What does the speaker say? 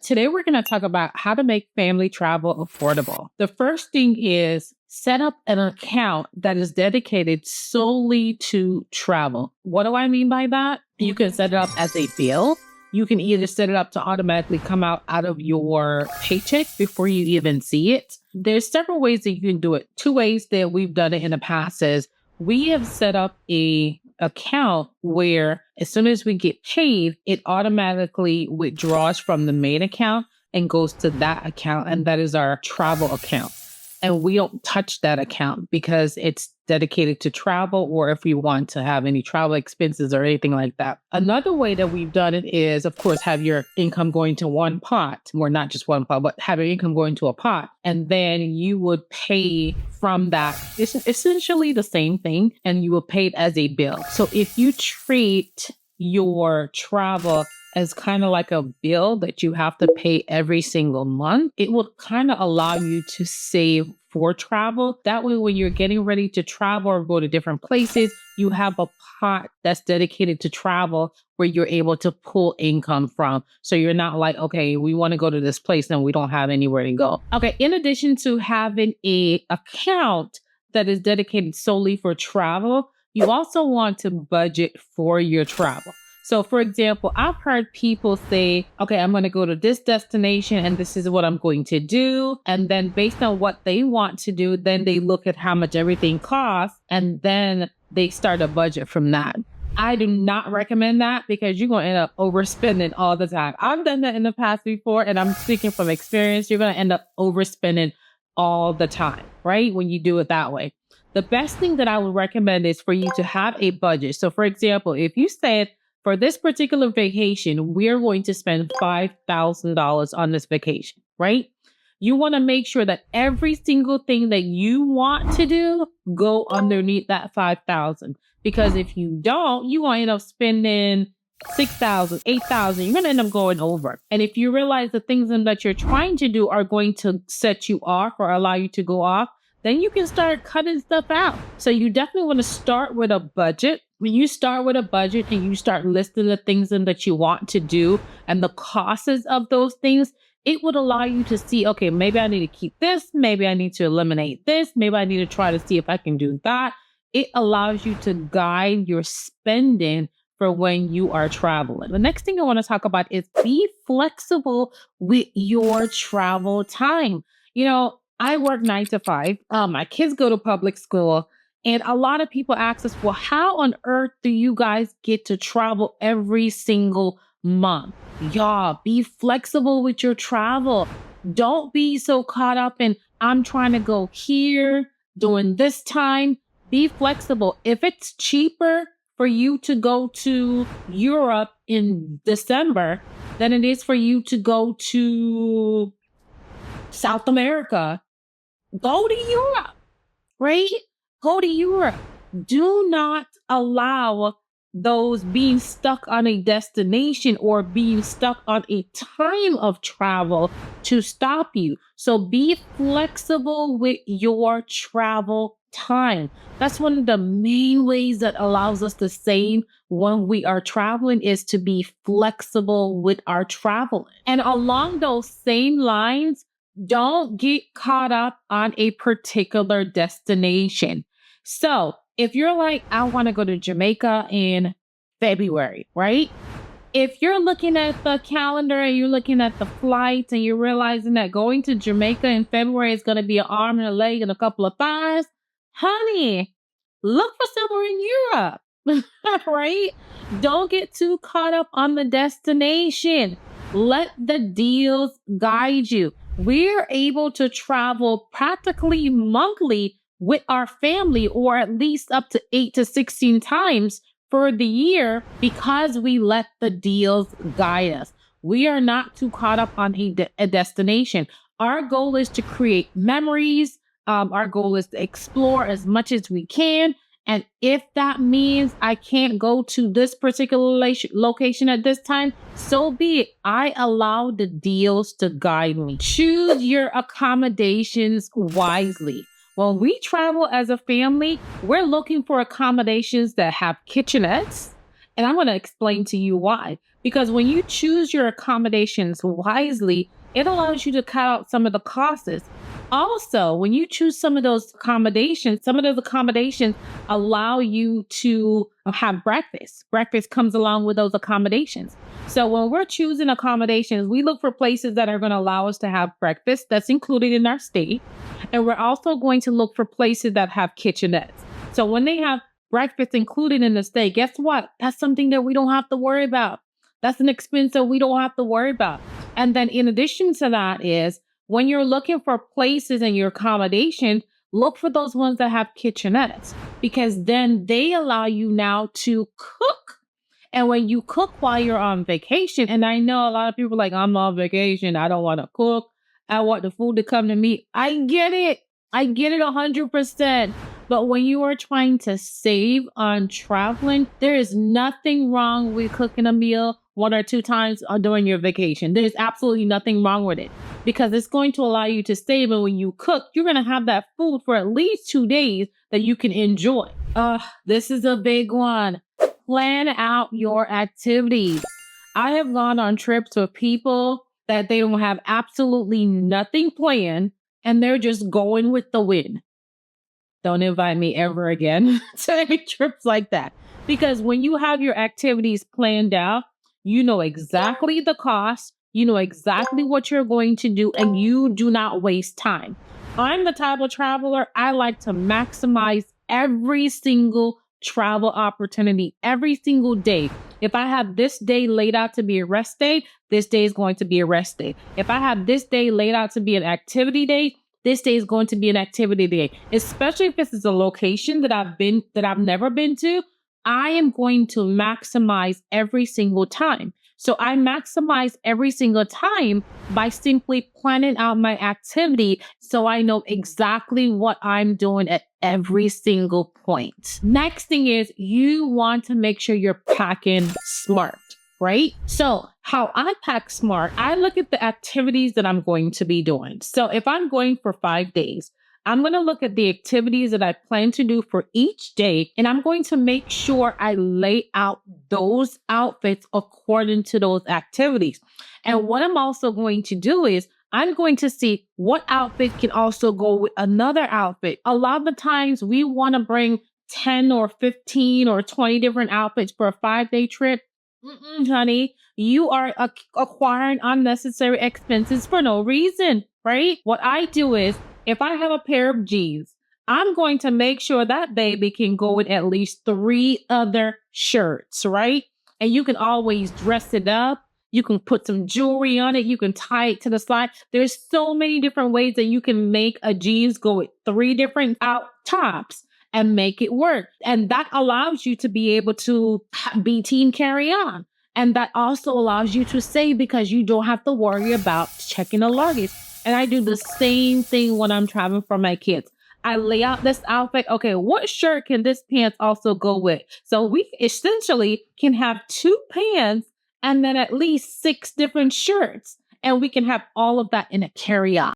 Today, we're going to talk about how to make family travel affordable. The first thing is set up an account that is dedicated solely to travel. What do I mean by that? You can set it up as a bill. You can either set it up to automatically come out of your paycheck before you even see it. There's several ways that you can do it. Two ways that we've done it in the past is we have set up a account where as soon as we get paid, it automatically withdraws from the main account and goes to that account. And that is our travel account. And we don't touch that account because it's dedicated to travel, or if we want to have any travel expenses or anything like that. Another way that we've done it is, of course, have your income going to one pot, or not just one pot, but have your income going to a pot. And then you would pay from that. It's essentially the same thing, and you will pay it as a bill. So if you treat your travel as kind of like a bill that you have to pay every single month, it will kind of allow you to save for travel. That way, when you're getting ready to travel or go to different places, you have a pot that's dedicated to travel where you're able to pull income from. So you're not like, okay, we want to go to this place and we don't have anywhere to go. Okay, in addition to having an account that is dedicated solely for travel, you also want to budget for your travel. So, for example, I've heard people say, okay, I'm going to go to this destination and this is what I'm going to do. And then based on what they want to do, then they look at how much everything costs and then they start a budget from that. I do not recommend that because you're going to end up overspending all the time. I've done that in the past before, and I'm speaking from experience. You're going to end up overspending all the time, right? When you do it that way. The best thing that I would recommend is for you to have a budget. So, for example, if you said, for this particular vacation, we're going to spend $5,000 on this vacation, right? You want to make sure that every single thing that you want to do go underneath that $5,000. Because if you don't, you're going to end up spending $6,000, $8,000. You're going to end up going over. And if you realize the things that you're trying to do are going to set you off or allow you to go off, then you can start cutting stuff out. So you definitely want to start with a budget. When you start with a budget and you start listing the things that you want to do and the costs of those things, it would allow you to see, okay, maybe I need to keep this. Maybe I need to eliminate this. Maybe I need to try to see if I can do that. It allows you to guide your spending for when you are traveling. The next thing I want to talk about is be flexible with your travel time. You know, I work 9 to 5. My kids go to public school. And a lot of people ask us, well, how on earth do you guys get to travel every single month? Y'all, be flexible with your travel. Don't be so caught up in, I'm trying to go here during this time. Be flexible. If it's cheaper for you to go to Europe in December than it is for you to go to South America, go to Europe, right? Go to Europe. Do not allow those being stuck on a destination or being stuck on a time of travel to stop you. So be flexible with your travel time. That's one of the main ways that allows us to save when we are traveling, is to be flexible with our traveling. And along those same lines, don't get caught up on a particular destination. So if you're like, I want to go to Jamaica in February, right? If you're looking at the calendar and you're looking at the flights and you're realizing that going to Jamaica in February is going to be an arm and a leg and a couple of thighs, honey, look for somewhere in Europe, right? Don't get too caught up on the destination. Let the deals guide you. We're able to travel practically monthly with our family, or at least up to 8 to 16 times for the year, because we let the deals guide us. We are not too caught up on a destination. Our goal is to create memories. Our goal is to explore as much as we can. And if that means I can't go to this particular location at this time, so be it. I allow the deals to guide me. Choose your accommodations wisely. When we travel as a family, we're looking for accommodations that have kitchenettes And I'm going to explain to you why. Because when you choose your accommodations wisely, it allows you to cut out some of the costs. Also, when you choose some of those accommodations allow you to have breakfast. Breakfast comes along with those accommodations. So when we're choosing accommodations, we look for places that are going to allow us to have breakfast that's included in our stay. And we're also going to look for places that have kitchenettes. So when they have breakfast included in the stay, guess what? That's something that we don't have to worry about. That's an expense that we don't have to worry about. And then in addition to that is when you're looking for places in your accommodation, look for those ones that have kitchenettes because then they allow you now to cook. And when you cook while you're on vacation, and I know a lot of people are like, I'm on vacation. I don't want to cook. I want the food to come to me. I get it. I get it 100%. But when you are trying to save on traveling, there is nothing wrong with cooking a meal 1 or 2 times during your vacation. There's absolutely nothing wrong with it because it's going to allow you to save. And when you cook, you're going to have that food for at least 2 days that you can enjoy. This is a big one. Plan out your activities. I have gone on trips with people that they don't have absolutely nothing planned and they're just going with the wind. Don't invite me ever again to any trips like that. Because when you have your activities planned out, you know exactly the cost, you know exactly what you're going to do, and you do not waste time. I'm the type of traveler, I like to maximize every single travel opportunity every single day. If I have this day laid out to be a rest day, this day is going to be a rest day. If I have this day laid out to be an activity day, this day is going to be an activity day, especially if this is a location that I've never been to. I am going to maximize every single time. So I maximize every single time by simply planning out my activity so I know exactly what I'm doing at every single point. Next thing is you want to make sure you're packing smart. Right? So how I pack smart, I look at the activities that I'm going to be doing. So if I'm going for 5 days, I'm going to look at the activities that I plan to do for each day, and I'm going to make sure I lay out those outfits according to those activities. And what I'm also going to do is I'm going to see what outfit can also go with another outfit. A lot of the times we want to bring 10 or 15 or 20 different outfits for a 5-day trip. Honey, you are acquiring unnecessary expenses for no reason, right? What I do is, if I have a pair of jeans, I'm going to make sure that baby can go with at least 3 other shirts, right? And you can always dress it up. You can put some jewelry on it. You can tie it to the side. There's so many different ways that you can make a jeans go with 3 different out tops and make it work. And that allows you to be able to be teen carry on. And that also allows you to save because you don't have to worry about checking the luggage. And I do the same thing when I'm traveling for my kids. I lay out this outfit. Okay, what shirt can this pants also go with? So we essentially can have 2 pants and then at least 6 different shirts. And we can have all of that in a carry-on.